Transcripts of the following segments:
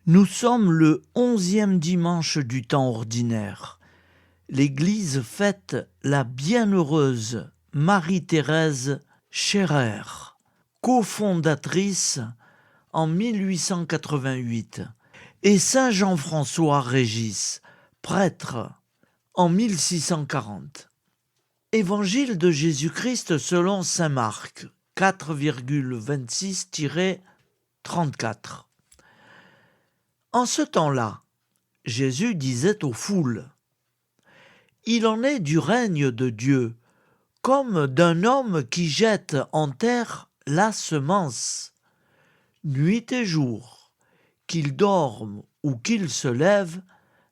Nous sommes le 11e dimanche du temps ordinaire. L'Église fête la bienheureuse Marie-Thérèse Scherer, cofondatrice en 1888, et Saint Jean-François Régis, prêtre, en 1640. Évangile de Jésus-Christ selon saint Marc, 4,26-34. En ce temps-là, Jésus disait aux foules : « Il en est du règne de Dieu, comme d'un homme qui jette en terre la semence. Nuit et jour, qu'il dorme ou qu'il se lève,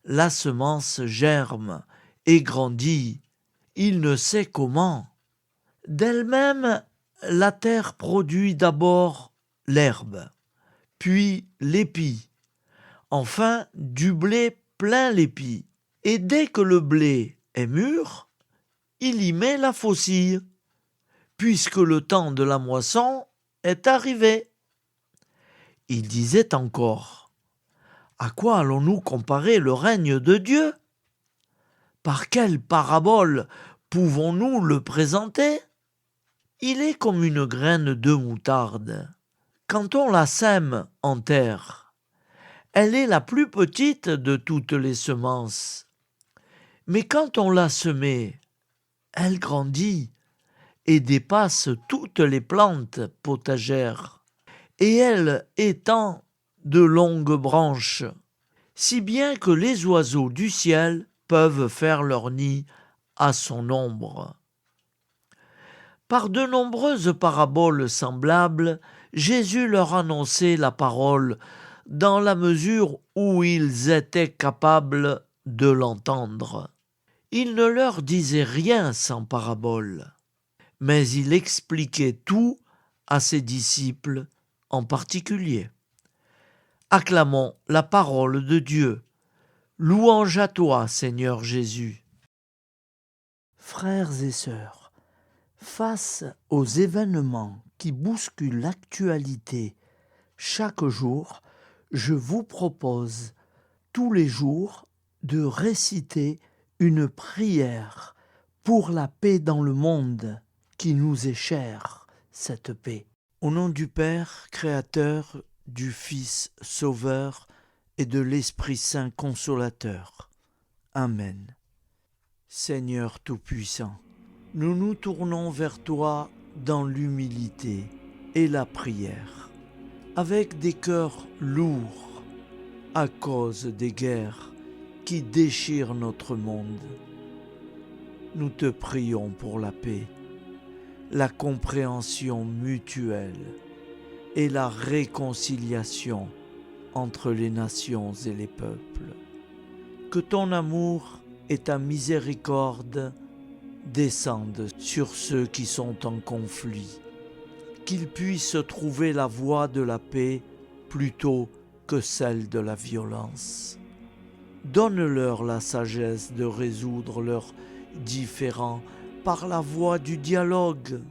la semence germe et grandit, il ne sait comment. D'elle-même, la terre produit d'abord l'herbe, puis l'épi, enfin du blé plein l'épi. Et dès que le blé est mûr, il y met la faucille, puisque le temps de la moisson est arrivé. » Il disait encore : « À quoi allons-nous comparer le règne de Dieu ? Par quelle parabole pouvons-nous le présenter ? Il est comme une graine de moutarde. Quand on la sème en terre, elle est la plus petite de toutes les semences. Mais quand on l'a semée, elle grandit et dépasse toutes les plantes potagères. Et elle étend de longues branches, si bien que les oiseaux du ciel peuvent faire leur nid à son ombre. » Par de nombreuses paraboles semblables, Jésus leur annonçait la parole dans la mesure où ils étaient capables de l'entendre. Il ne leur disait rien sans parabole, mais il expliquait tout à ses disciples en particulier. Acclamons la parole de Dieu. Louange à toi, Seigneur Jésus. Frères et sœurs, face aux événements qui bousculent l'actualité chaque jour, je vous propose tous les jours de réciter une prière pour la paix dans le monde qui nous est chère, cette paix. Au nom du Père, Créateur, du Fils, Sauveur et de l'Esprit Saint Consolateur. Amen. Seigneur Tout-Puissant, nous nous tournons vers toi dans l'humilité et la prière, avec des cœurs lourds à cause des guerres qui déchirent notre monde. Nous te prions pour la paix, la compréhension mutuelle et la réconciliation entre les nations et les peuples. Que ton amour et ta miséricorde descendent sur ceux qui sont en conflit, qu'ils puissent trouver la voie de la paix plutôt que celle de la violence. Donne-leur la sagesse de résoudre leurs différends par la voie du dialogue,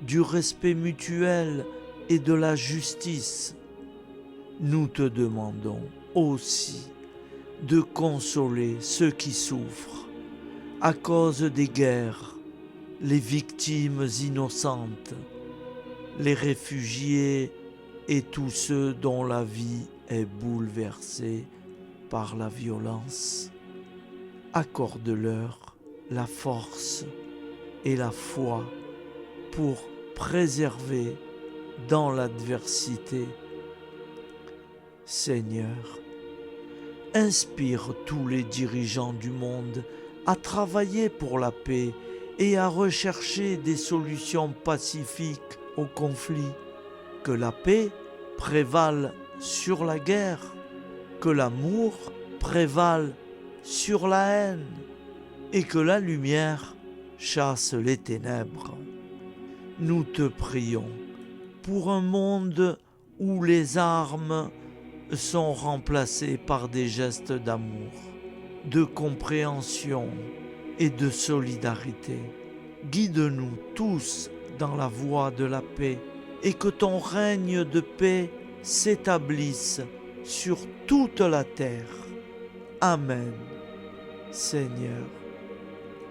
du respect mutuel et de la justice. Nous te demandons aussi de consoler ceux qui souffrent à cause des guerres, les victimes innocentes, les réfugiés et tous ceux dont la vie est bouleversée par la violence. Accorde-leur la force et la foi pour préserver dans l'adversité. Seigneur, inspire tous les dirigeants du monde à travailler pour la paix et à rechercher des solutions pacifiques aux conflits. Que la paix prévale sur la guerre, que l'amour prévale sur la haine et que la lumière chasse les ténèbres. Nous te prions pour un monde où les armes sont remplacées par des gestes d'amour, de compréhension et de solidarité. Guide-nous tous dans la voie de la paix et que ton règne de paix s'établisse sur toute la terre. Amen. Seigneur,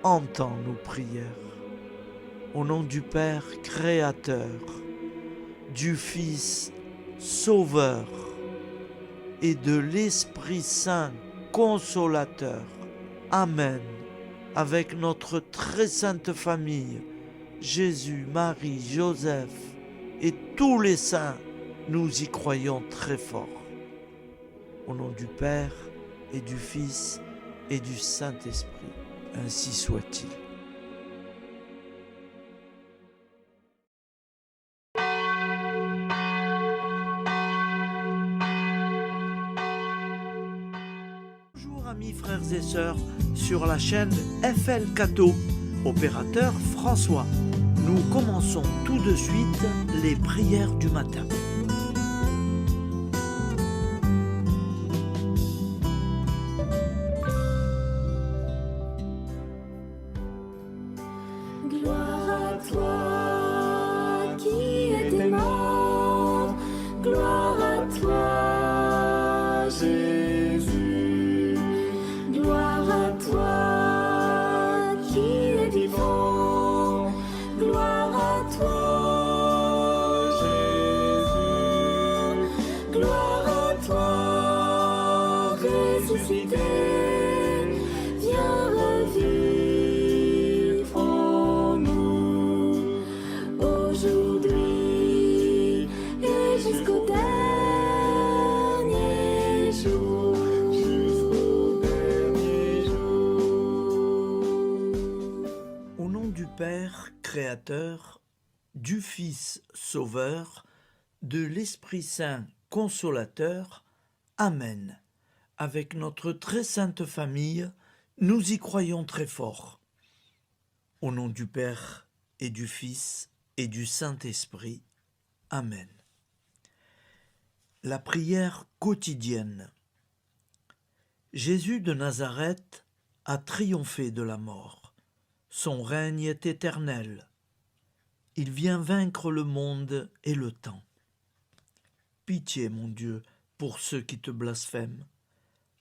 entends nos prières. Au nom du Père Créateur, du Fils Sauveur et de l'Esprit Saint Consolateur. Amen. Avec notre très sainte famille, Jésus, Marie, Joseph et tous les saints, nous y croyons très fort. Au nom du Père et du Fils et du Saint-Esprit, ainsi soit-il. Bonjour amis frères et sœurs sur la chaîne FL Cato, opérateur François. Nous commençons tout de suite les prières du matin. Gloire à toi qui es des morts, gloire à toi Jésus, gloire à toi qui es vivant, gloire à toi Jésus, gloire à toi ressuscité, viens revivre en nous aujourd'hui et jusqu'au dernier jour. Au nom du Père Créateur, du Fils Sauveur, de l'Esprit Saint Consolateur. Amen. Avec notre très sainte famille, nous y croyons très fort. Au nom du Père et du Fils et du Saint-Esprit. Amen. La prière quotidienne. Jésus de Nazareth a triomphé de la mort. Son règne est éternel. Il vient vaincre le monde et le temps. Pitié, mon Dieu, pour ceux qui te blasphèment.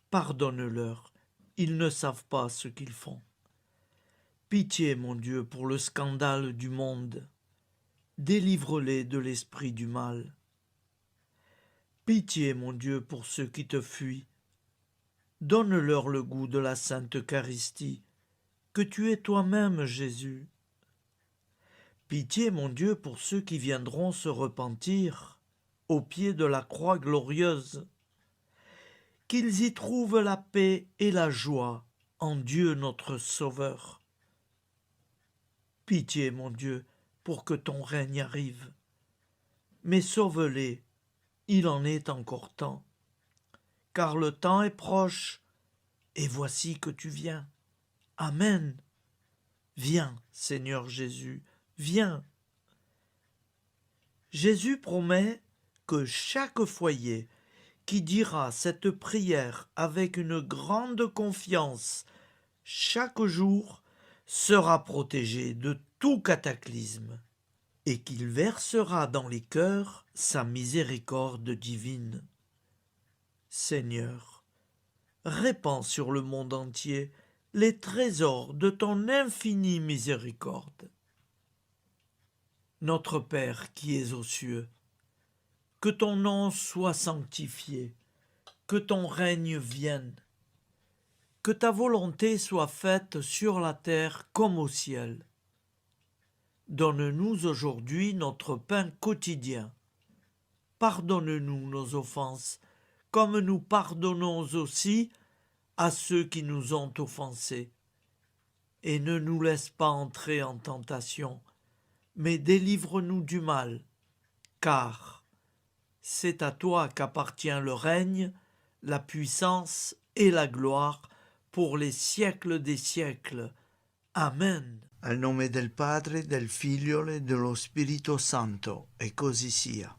Pardonne-leur, ils ne savent pas ce qu'ils font. Pitié, mon Dieu, pour le scandale du monde. Délivre-les de l'esprit du mal. Pitié, mon Dieu, pour ceux qui te fuient. Donne-leur le goût de la Sainte Eucharistie, que tu es toi-même, Jésus. Pitié, mon Dieu, pour ceux qui viendront se repentir au pied de la croix glorieuse, qu'ils y trouvent la paix et la joie en Dieu notre Sauveur. Pitié, mon Dieu, pour que ton règne arrive. Mais sauve-les, il en est encore temps, car le temps est proche, et voici que tu viens. Amen. Viens, Seigneur Jésus, viens. Jésus promet que chaque foyer qui dira cette prière avec une grande confiance chaque jour sera protégé de tout cataclysme et qu'il versera dans les cœurs sa miséricorde divine. Seigneur, répands sur le monde entier les trésors de ton infinie miséricorde. Notre Père qui es aux cieux, que ton nom soit sanctifié, que ton règne vienne, que ta volonté soit faite sur la terre comme au ciel. Donne-nous aujourd'hui notre pain quotidien. Pardonne-nous nos offenses, comme nous pardonnons aussi à ceux qui nous ont offensés. Et ne nous laisse pas entrer en tentation, mais délivre-nous du mal, car c'est à toi qu'appartient le règne, la puissance et la gloire pour les siècles des siècles. Amen. Al nome del Padre, del Figlio e dello Spirito Santo, e così sia.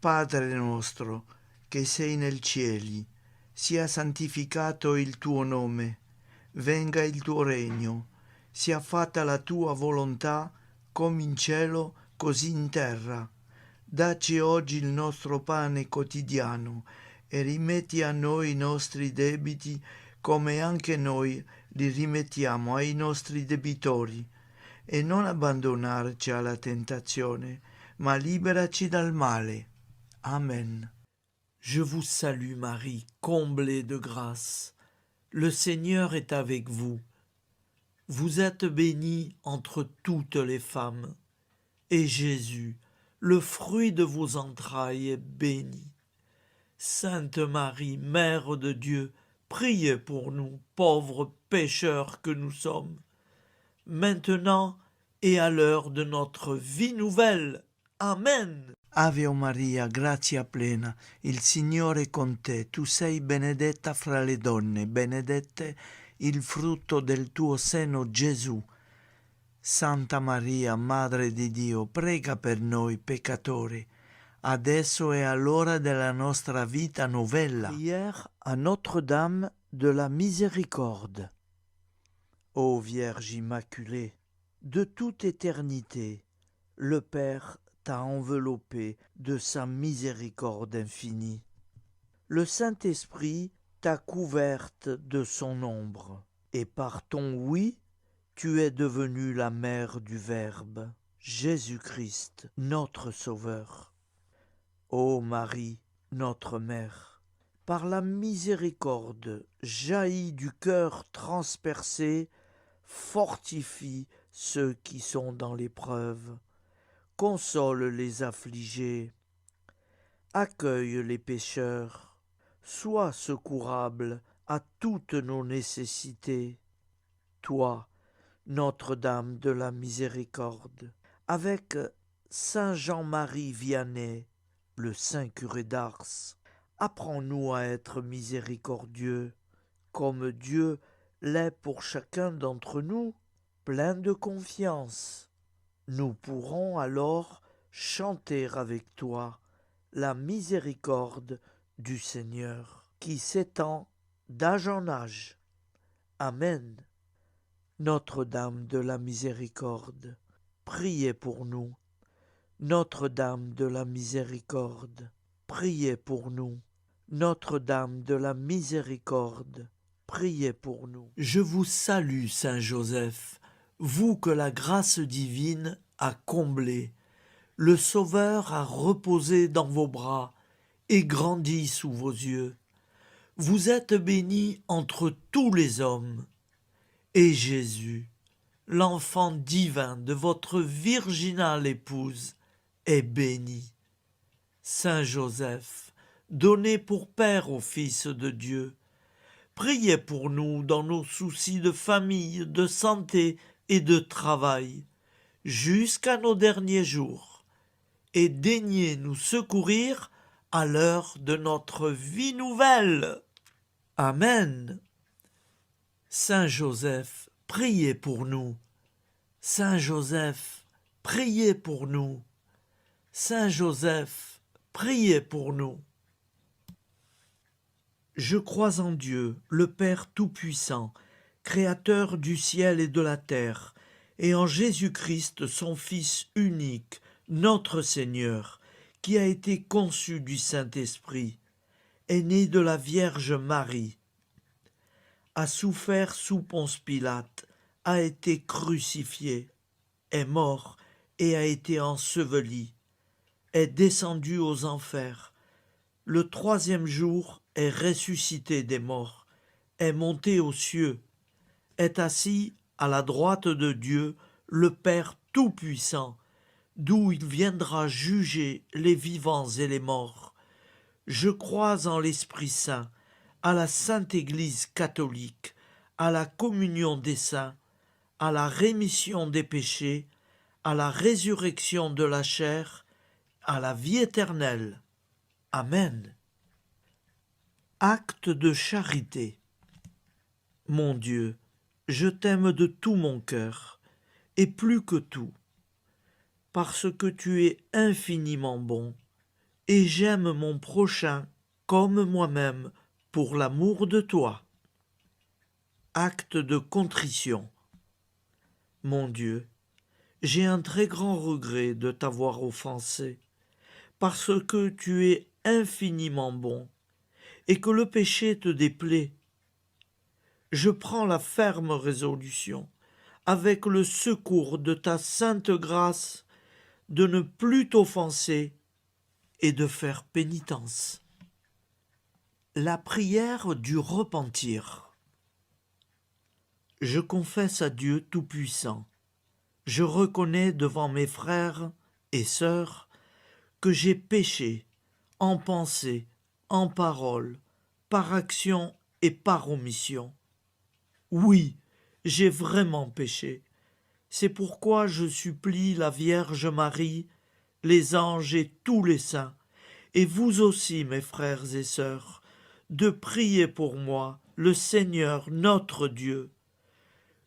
Padre nostro, che sei nel cieli, sia santificato il tuo nome, venga il tuo regno, sia fatta la tua volontà, come in cielo, così in terra. Dacci oggi il nostro pane quotidiano e rimetti a noi i nostri debiti come anche noi li rimettiamo ai nostri debitori e non abbandonarci alla tentazione, ma liberaci dal male. Amen. Je vous salue Marie, comblée de grâce. Le Seigneur est avec vous. Vous êtes bénie entre toutes les femmes, et Jésus, le fruit de vos entrailles, est béni. Sainte Marie, Mère de Dieu, priez pour nous, pauvres pécheurs que nous sommes, maintenant et à l'heure de notre vie nouvelle. Amen. Ave Maria, grazia plena, il Signore è con te, tu sei benedetta fra le donne, benedetto il frutto del tuo seno, Gesù. Santa Maria, Madre di Dio, prega per noi peccatori, adesso e all'ora della nostra vita novella. Prière à Notre-Dame de la Miséricorde. Ô Vierge Immaculée, de toute éternité, le Père t'a enveloppé de sa miséricorde infinie. Le Saint-Esprit t'a couverte de son ombre, et par ton oui, tu es devenue la mère du Verbe, Jésus-Christ, notre Sauveur. Ô Marie, notre Mère, par la miséricorde jaillie du cœur transpercé, fortifie ceux qui sont dans l'épreuve, console les affligés, accueille les pécheurs, sois secourable à toutes nos nécessités. Toi, Notre-Dame de la Miséricorde, avec Saint Jean-Marie Vianney, le Saint curé d'Ars, apprends-nous à être miséricordieux, comme Dieu l'est pour chacun d'entre nous, plein de confiance. Nous pourrons alors chanter avec toi la miséricorde du Seigneur, qui s'étend d'âge en âge. Amen. Notre-Dame de la Miséricorde, priez pour nous. Notre-Dame de la Miséricorde, priez pour nous. Notre-Dame de la Miséricorde, priez pour nous. Je vous salue, Saint Joseph, vous que la grâce divine a comblé. Le Sauveur a reposé dans vos bras et grandi sous vos yeux. Vous êtes bénie entre tous les hommes. Et Jésus, l'enfant divin de votre virginale épouse, est béni. Saint Joseph, donné pour Père au Fils de Dieu, priez pour nous dans nos soucis de famille, de santé et de travail, jusqu'à nos derniers jours, et daignez nous secourir à l'heure de notre vie nouvelle. Amen. Saint Joseph, priez pour nous. Saint Joseph, priez pour nous. Saint Joseph, priez pour nous. Je crois en Dieu, le Père Tout-Puissant, Créateur du ciel et de la terre, et en Jésus-Christ, son Fils unique, notre Seigneur, qui a été conçu du Saint-Esprit, est né de la Vierge Marie, a souffert sous Ponce Pilate, a été crucifié, est mort et a été enseveli, est descendu aux enfers, le troisième jour est ressuscité des morts, est monté aux cieux, est assis à la droite de Dieu, le Père Tout-Puissant, d'où il viendra juger les vivants et les morts. Je crois en l'Esprit Saint, à la Sainte Église catholique, à la communion des saints, à la rémission des péchés, à la résurrection de la chair, à la vie éternelle. Amen. Acte de charité. Mon Dieu, je t'aime de tout mon cœur, et plus que tout, parce que tu es infiniment bon, et j'aime mon prochain comme moi-même, pour l'amour de toi. Acte de contrition. Mon Dieu, j'ai un très grand regret de t'avoir offensé, parce que tu es infiniment bon et que le péché te déplaît, je prends la ferme résolution, avec le secours de ta sainte grâce, de ne plus t'offenser et de faire pénitence. La prière du repentir. Je confesse à Dieu Tout-Puissant. Je reconnais devant mes frères et sœurs que j'ai péché en pensée, en parole, par action et par omission. Oui, j'ai vraiment péché. C'est pourquoi je supplie la Vierge Marie, les anges et tous les saints, et vous aussi, mes frères et sœurs, de prier pour moi, le Seigneur notre Dieu.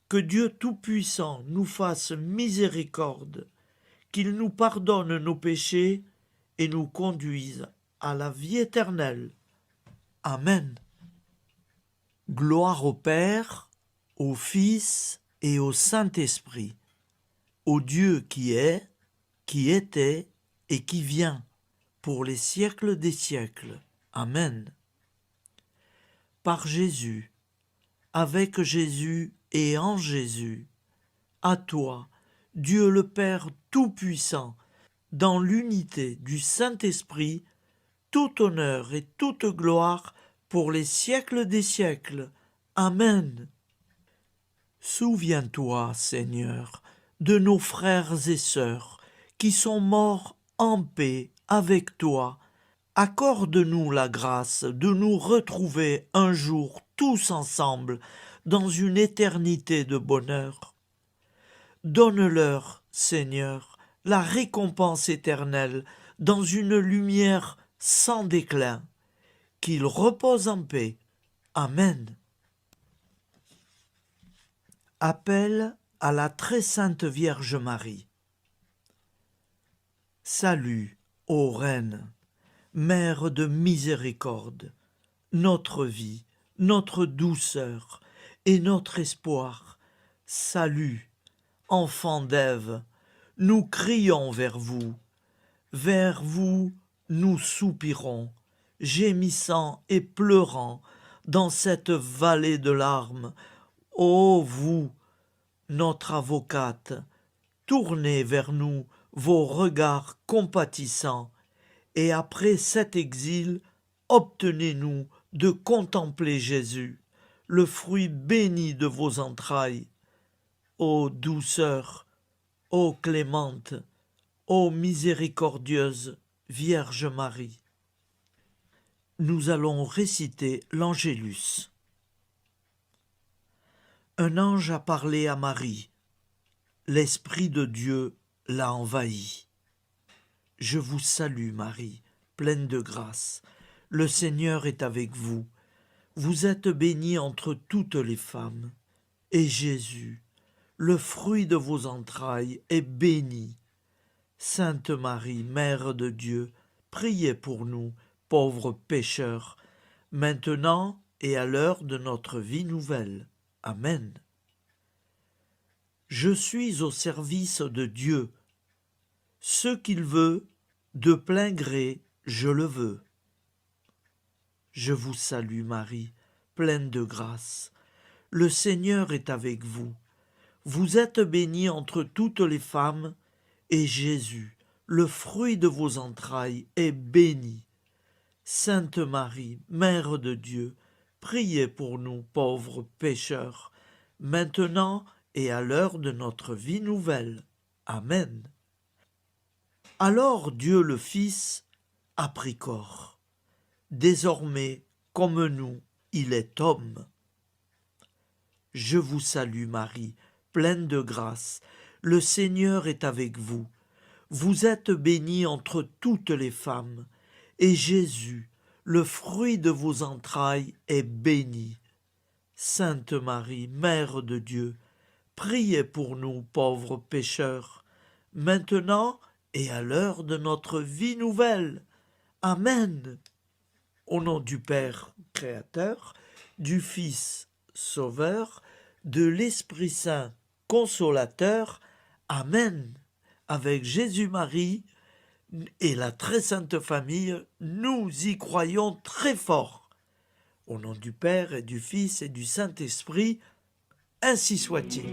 Que Dieu Tout-Puissant nous fasse miséricorde, qu'il nous pardonne nos péchés et nous conduise à la vie éternelle. Amen. Gloire au Père, au Fils et au Saint-Esprit, au Dieu qui est, qui était et qui vient, pour les siècles des siècles. Amen. Par Jésus, avec Jésus et en Jésus, à toi, Dieu le Père Tout-Puissant, dans l'unité du Saint-Esprit, tout honneur et toute gloire pour les siècles des siècles. Amen. Souviens-toi, Seigneur, de nos frères et sœurs qui sont morts en paix avec toi. Accorde-nous la grâce de nous retrouver un jour tous ensemble dans une éternité de bonheur. Donne-leur, Seigneur, la récompense éternelle dans une lumière sans déclin. Qu'ils reposent en paix. Amen. Appel à la très sainte Vierge Marie. Salut, ô Reine, Mère de miséricorde, notre vie, notre douceur et notre espoir. Salut, enfant d'Ève, nous crions vers vous nous soupirons, gémissant et pleurant dans cette vallée de larmes. Ô vous, notre avocate, tournez vers nous vos regards compatissants, et après cet exil, obtenez-nous de contempler Jésus, le fruit béni de vos entrailles. Ô douceur, ô clémente, ô miséricordieuse Vierge Marie. Nous allons réciter l'Angélus. Un ange a parlé à Marie. L'Esprit de Dieu l'a envahie. Je vous salue, Marie, pleine de grâce. Le Seigneur est avec vous. Vous êtes bénie entre toutes les femmes. Et Jésus, le fruit de vos entrailles, est béni. Sainte Marie, Mère de Dieu, priez pour nous, pauvres pécheurs, maintenant et à l'heure de notre vie nouvelle. Amen. Je suis au service de Dieu. Ce qu'il veut, de plein gré, je le veux. Je vous salue, Marie, pleine de grâce. Le Seigneur est avec vous. Vous êtes bénie entre toutes les femmes, et Jésus, le fruit de vos entrailles, est béni. Sainte Marie, Mère de Dieu, priez pour nous pauvres pécheurs, maintenant et à l'heure de notre vie nouvelle. Amen. Alors Dieu le Fils a pris corps. Désormais, comme nous, il est homme. Je vous salue Marie, pleine de grâce. Le Seigneur est avec vous. Vous êtes bénie entre toutes les femmes, et Jésus, le fruit de vos entrailles, est béni. Sainte Marie, Mère de Dieu, priez pour nous pauvres pécheurs, maintenant et à l'heure de notre vie nouvelle. Amen. Au nom du Père Créateur, du Fils Sauveur, de l'Esprit Saint Consolateur. Amen. Avec Jésus-Marie, et la très sainte famille, nous y croyons très fort. Au nom du Père et du Fils et du Saint-Esprit, ainsi soit-il.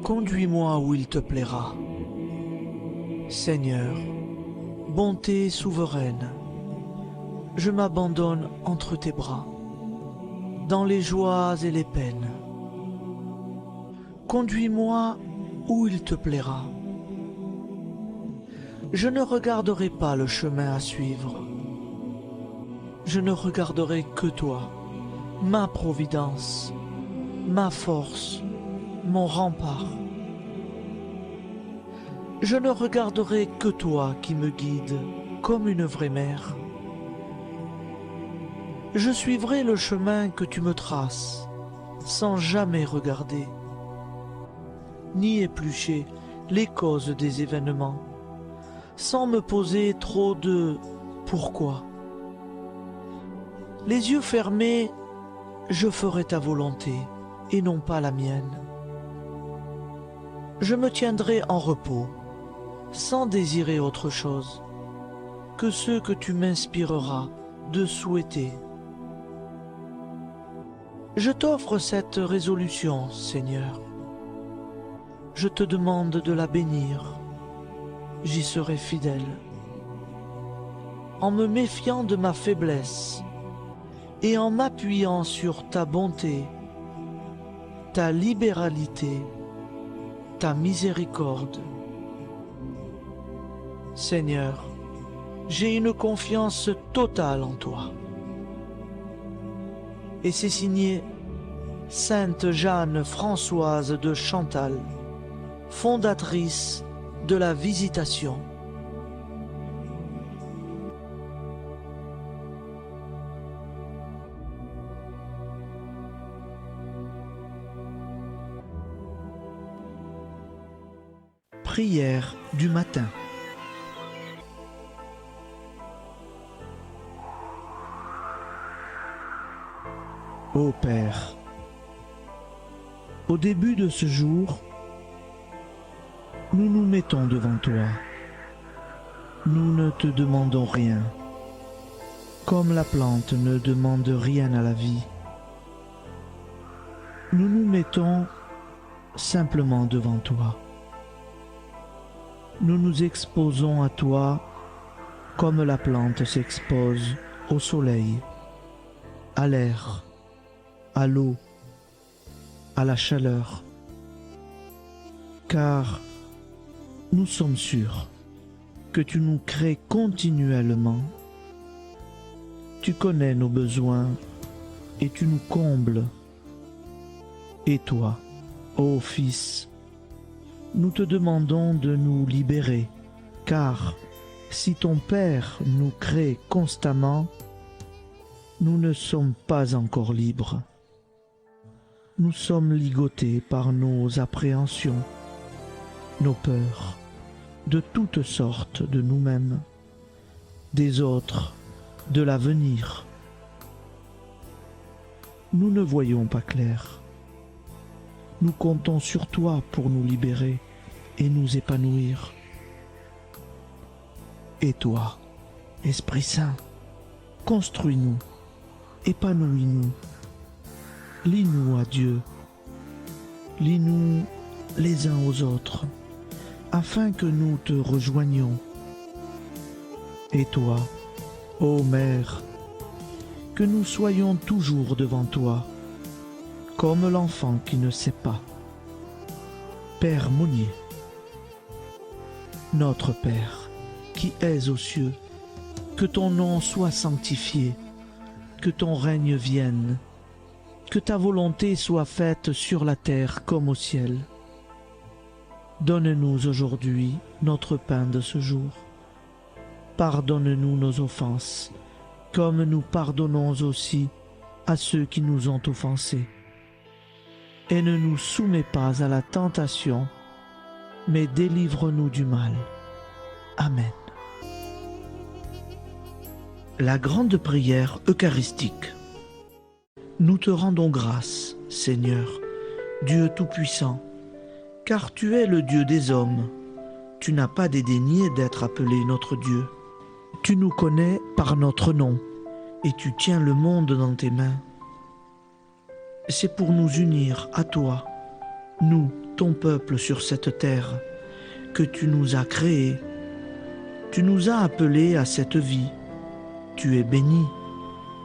Conduis-moi où il te plaira. Seigneur, bonté souveraine, je m'abandonne entre tes bras, dans les joies et les peines. Conduis-moi où il te plaira. Je ne regarderai pas le chemin à suivre. Je ne regarderai que toi, ma providence, ma force, mon rempart. Je ne regarderai que toi qui me guides comme une vraie mère. Je suivrai le chemin que tu me traces, sans jamais regarder, ni éplucher les causes des événements, sans me poser trop de pourquoi. Les yeux fermés, je ferai ta volonté et non pas la mienne. Je me tiendrai en repos, sans désirer autre chose que ce que tu m'inspireras de souhaiter. Je t'offre cette résolution, Seigneur. Je te demande de la bénir. J'y serai fidèle. En me méfiant de ma faiblesse et en m'appuyant sur ta bonté, ta libéralité, ta miséricorde. Seigneur, j'ai une confiance totale en toi. Et c'est signé Sainte Jeanne Françoise de Chantal, fondatrice de la Visitation. Prière du matin. Ô Père, au début de ce jour, nous nous mettons devant toi. Nous ne te demandons rien, comme la plante ne demande rien à la vie. Nous nous mettons simplement devant toi. Nous nous exposons à toi comme la plante s'expose au soleil, à l'air, à l'eau, à la chaleur, car nous sommes sûrs que tu nous crées continuellement. Tu connais nos besoins et tu nous combles. Et toi, ô Fils, nous te demandons de nous libérer, car si ton Père nous crée constamment, nous ne sommes pas encore libres. Nous sommes ligotés par nos appréhensions, nos peurs, de toutes sortes de nous-mêmes, des autres, de l'avenir. Nous ne voyons pas clair. Nous comptons sur toi pour nous libérer et nous épanouir. Et toi, Esprit Saint, construis-nous, épanouis-nous, lie-nous à Dieu, lie-nous les uns aux autres, afin que nous te rejoignions. Et toi, ô Mère, que nous soyons toujours devant toi, comme l'enfant qui ne sait pas. Père Monnier, notre Père, qui es aux cieux, que ton nom soit sanctifié, que ton règne vienne, que ta volonté soit faite sur la terre comme au ciel. Donne-nous aujourd'hui notre pain de ce jour. Pardonne-nous nos offenses, comme nous pardonnons aussi à ceux qui nous ont offensés. Et ne nous soumets pas à la tentation, mais délivre-nous du mal. Amen. La grande prière eucharistique. Nous te rendons grâce, Seigneur, Dieu Tout-Puissant, car tu es le Dieu des hommes. Tu n'as pas dédaigné d'être appelé notre Dieu. Tu nous connais par notre nom, et tu tiens le monde dans tes mains. C'est pour nous unir à toi, nous, ton peuple sur cette terre, que tu nous as créés. Tu nous as appelés à cette vie. Tu es béni,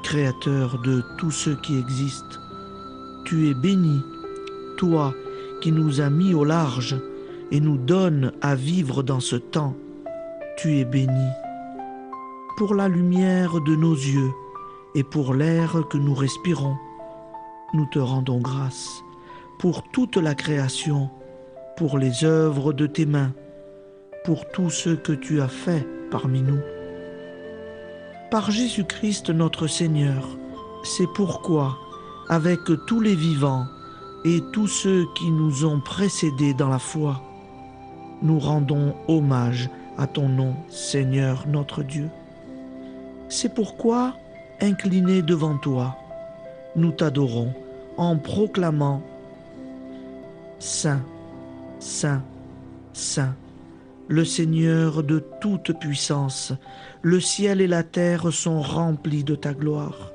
Créateur de tout ce qui existe. Tu es béni, toi qui nous as mis au large et nous donnes à vivre dans ce temps. Tu es béni. Pour la lumière de nos yeux et pour l'air que nous respirons, nous te rendons grâce. Pour toute la création, pour les œuvres de tes mains, pour tout ce que tu as fait parmi nous. Par Jésus-Christ notre Seigneur, c'est pourquoi, avec tous les vivants et tous ceux qui nous ont précédés dans la foi, nous rendons hommage à ton nom, Seigneur notre Dieu. C'est pourquoi, inclinés devant toi, nous t'adorons en proclamant « Saint, Saint, Saint ». Le Seigneur de toute puissance, le ciel et la terre sont remplis de ta gloire.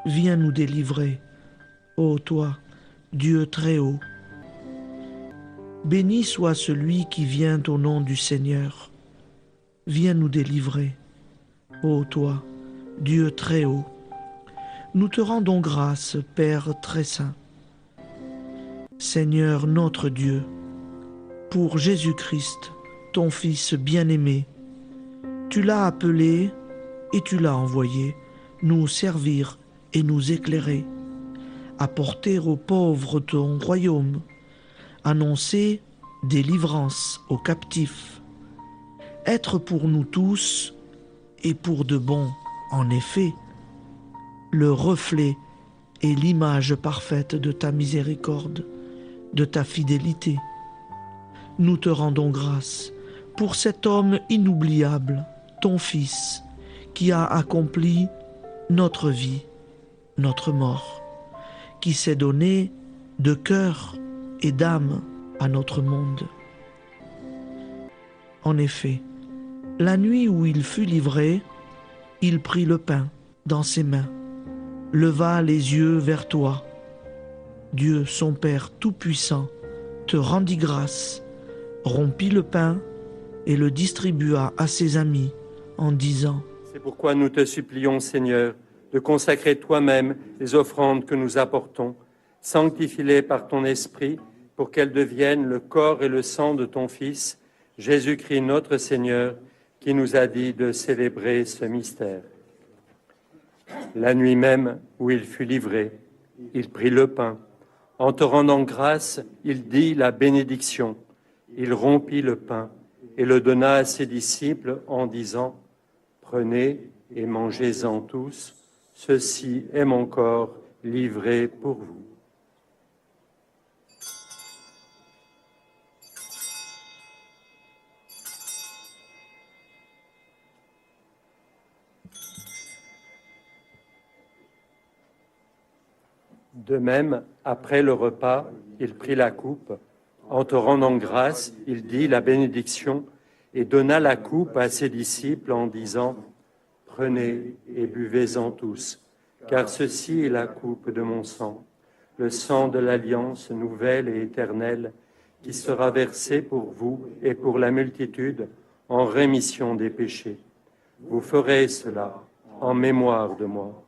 Viens nous délivrer, ô toi, Dieu très haut. Béni soit celui qui vient au nom du Seigneur. Viens nous délivrer, ô toi, Dieu très haut. Nous te rendons grâce, Père très saint. Seigneur notre Dieu, pour Jésus-Christ, ton Fils bien-aimé, tu l'as appelé et tu l'as envoyé nous servir et nous éclairer, apporter aux pauvres ton royaume, annoncer délivrance aux captifs, être pour nous tous et pour de bon, en effet, le reflet et l'image parfaite de ta miséricorde, de ta fidélité. Nous te rendons grâce pour cet homme inoubliable, ton Fils, qui a accompli notre vie, notre mort, qui s'est donné de cœur et d'âme à notre monde. En effet, la nuit où il fut livré, il prit le pain dans ses mains, leva les yeux vers toi. Dieu, son Père Tout-Puissant, te rendit grâce, rompit le pain et le distribua à ses amis en disant « C'est pourquoi nous te supplions, Seigneur, de consacrer toi-même les offrandes que nous apportons, sanctifie-les par ton Esprit, pour qu'elles deviennent le corps et le sang de ton Fils, Jésus-Christ notre Seigneur, qui nous a dit de célébrer ce mystère. La nuit même où il fut livré, il prit le pain. En te rendant grâce, il dit la bénédiction. Il rompit le pain et le donna à ses disciples en disant « Prenez et mangez-en tous, ceci est mon corps livré pour vous. » De même, après le repas, il prit la coupe. En te rendant grâce, il dit la bénédiction et donna la coupe à ses disciples en disant « Prenez et buvez-en tous, car ceci est la coupe de mon sang, le sang de l'alliance nouvelle et éternelle, qui sera versé pour vous et pour la multitude en rémission des péchés. Vous ferez cela en mémoire de moi. »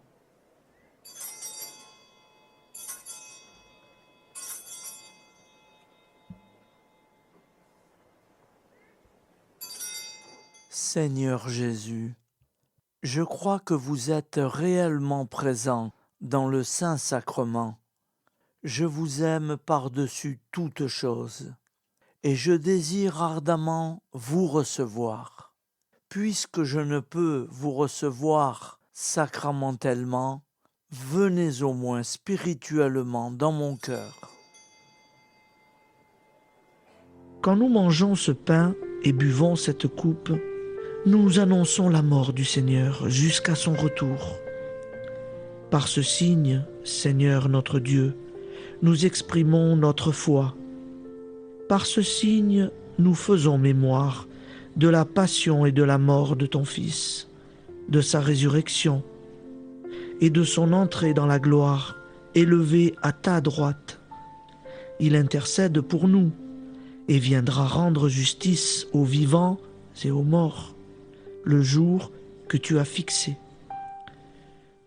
Seigneur Jésus, je crois que vous êtes réellement présent dans le Saint-Sacrement. Je vous aime par-dessus toute chose et je désire ardemment vous recevoir. Puisque je ne peux vous recevoir sacramentellement, venez au moins spirituellement dans mon cœur. Quand nous mangeons ce pain et buvons cette coupe, nous annonçons la mort du Seigneur jusqu'à son retour. Par ce signe, Seigneur notre Dieu, nous exprimons notre foi. Par ce signe, nous faisons mémoire de la passion et de la mort de ton Fils, de sa résurrection et de son entrée dans la gloire, élevé à ta droite. Il intercède pour nous et viendra rendre justice aux vivants et aux morts, le jour que tu as fixé.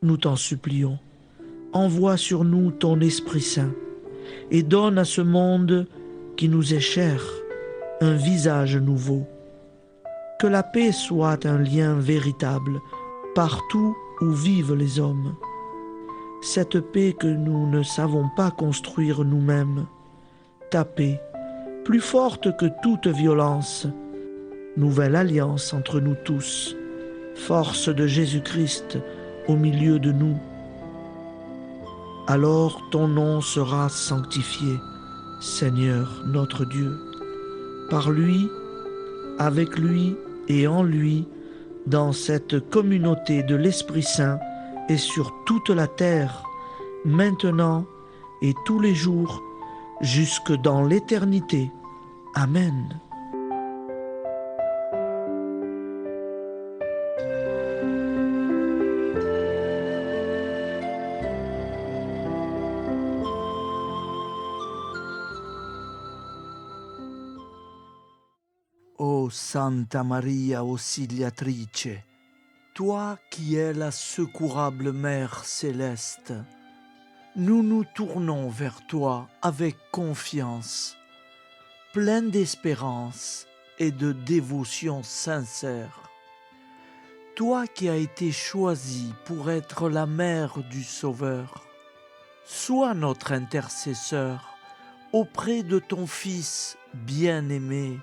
Nous t'en supplions, envoie sur nous ton Esprit Saint et donne à ce monde qui nous est cher un visage nouveau. Que la paix soit un lien véritable partout où vivent les hommes. Cette paix que nous ne savons pas construire nous-mêmes. Ta paix, plus forte que toute violence. Nouvelle alliance entre nous tous. Force de Jésus-Christ au milieu de nous. Alors ton nom sera sanctifié, Seigneur notre Dieu. Par lui, avec lui et en lui, dans cette communauté de l'Esprit Saint et sur toute la terre, maintenant et tous les jours, jusque dans l'éternité. Amen. Ô Santa Maria Auxiliatrice, toi qui es la secourable Mère céleste, nous nous tournons vers toi avec confiance, plein d'espérance et de dévotion sincère. Toi qui as été choisie pour être la mère du Sauveur, sois notre intercesseur auprès de ton Fils bien-aimé.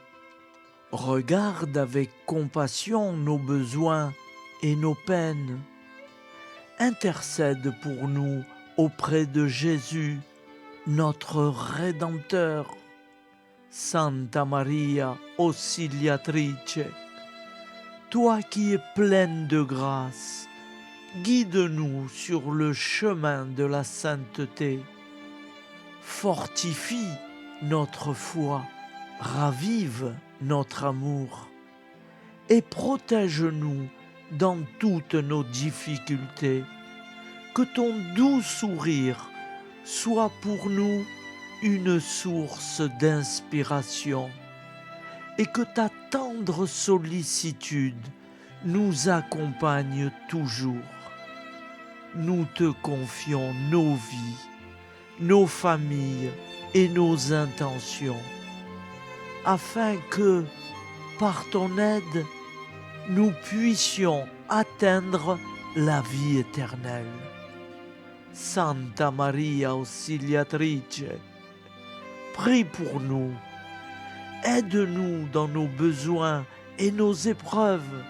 Regarde avec compassion nos besoins et nos peines. Intercède pour nous auprès de Jésus, notre Rédempteur. Santa Maria Auxiliatrice, toi qui es pleine de grâce, guide-nous sur le chemin de la sainteté. Fortifie notre foi, ravive notre amour et protège-nous dans toutes nos difficultés. Que ton doux sourire soit pour nous une source d'inspiration et que ta tendre sollicitude nous accompagne toujours. Nous te confions nos vies, nos familles et nos intentions, afin que, par ton aide, nous puissions atteindre la vie éternelle. Santa Maria Auxiliatrice, prie pour nous, aide-nous dans nos besoins et nos épreuves,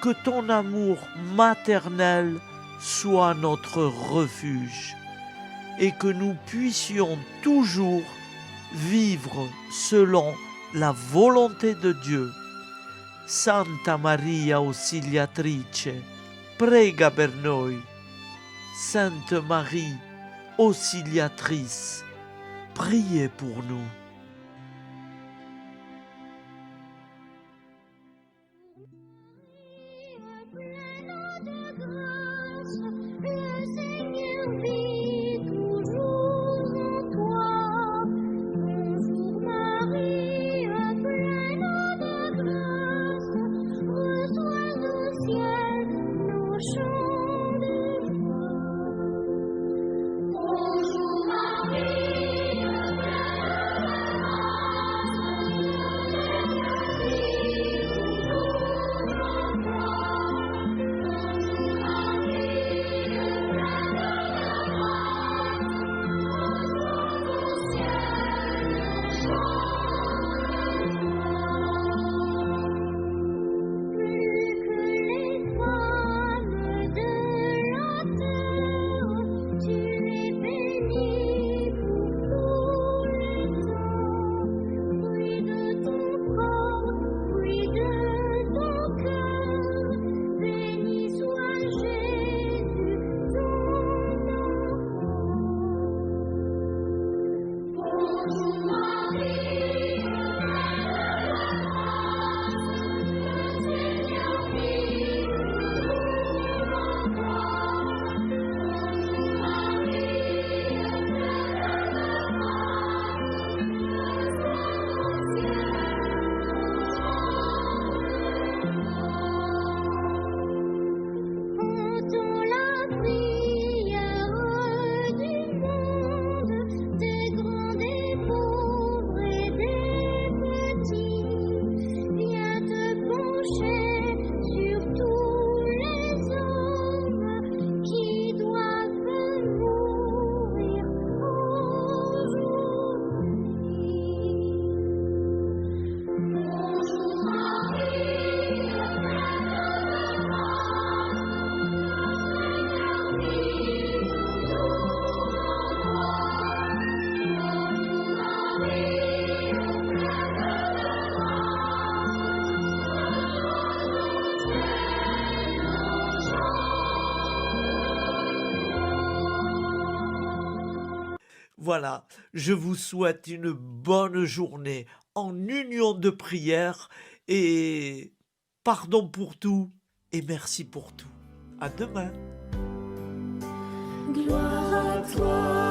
que ton amour maternel soit notre refuge et que nous puissions toujours vivre selon la volonté de Dieu. Santa Maria Auxiliatrice, prega per noi. Sainte Marie, Auxiliatrice, priez pour nous. Voilà, je vous souhaite une bonne journée en union de prière et pardon pour tout et merci pour tout. À demain. Gloire à toi,